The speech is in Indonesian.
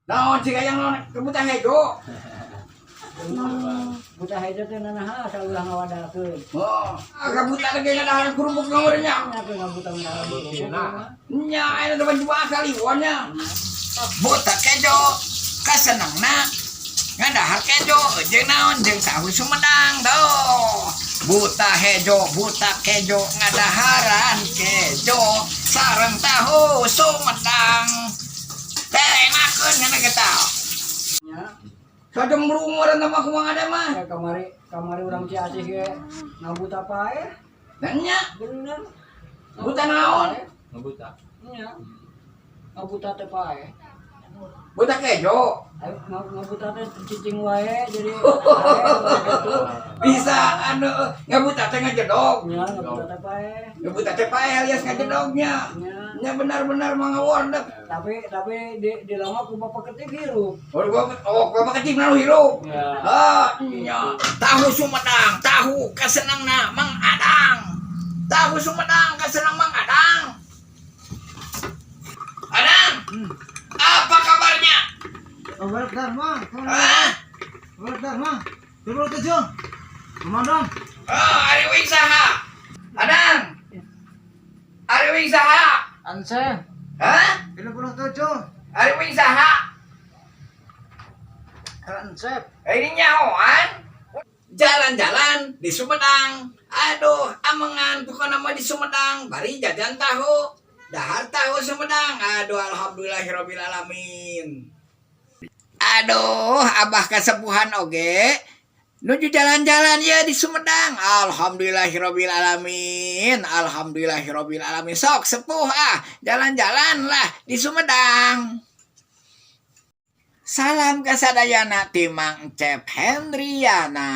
Naon sih yang naon kebuta hejo. Buta hejo teh nanaha asa ulah ngawadakeun. Oh, kebuta lagi ngadahan kerupuk ngomornya. Nya teh ngabuta ngadahan. Nya aya da baju asal iwannya. Buta kejo kasenangna ngadahar kejo jeung naon jeung sahu Sumedang doh. Buta kejo ngadaharan kejo sareng tahu Sumedang. Teh enakeun ngana kita. Nya Sadem rumeureun mah kumaha ada mah. kamari urang Ciacih ge ngabuta pae. Dan nya Bener. buta naon? Ngebuta. Nya. Ngabuta teh pae. Buta kejo. Ayo ngabuta teh cicing wae jadi Bisa anu ngabuta teh ngajedog. nya ngabuta teh pae. Ngabuta teh pae alias ngajedognya. Nya. Nya benar-benar mangawon deh. Tapi di lama ku bapak ketik hirup. Gua kecil nalu hirup. Ya. Nya tahu Sumedang, tahu kasenangna Mang Adang. Tahu Sumedang kasenang Mang Adang. Adang, apa kabarnya? Kabar Dharma, Hah? kabar Dharma. Coba tujuh. Komandan. Ari wing saha? Adang. Ari wing saha? Anseh. Hah? 57. Ari wing saha? Ansep. Ini nyahoan. Jalan-jalan di Sumedang. Aduh, amengan pokoknya mah di Sumedang. Bari jajan tahu. Dahar tahu Sumedang. Aduh, alhamdulillahirabbil alamin. Aduh, abah kasepuhan oge. Nuju jalan-jalan ya di Sumedang. Alhamdulillahirabbil alamin. Alhamdulillahirabbil alamin. Sok sepuh jalan-jalan lah di Sumedang. Salam kasadayana ti Mang Cep Hendriana.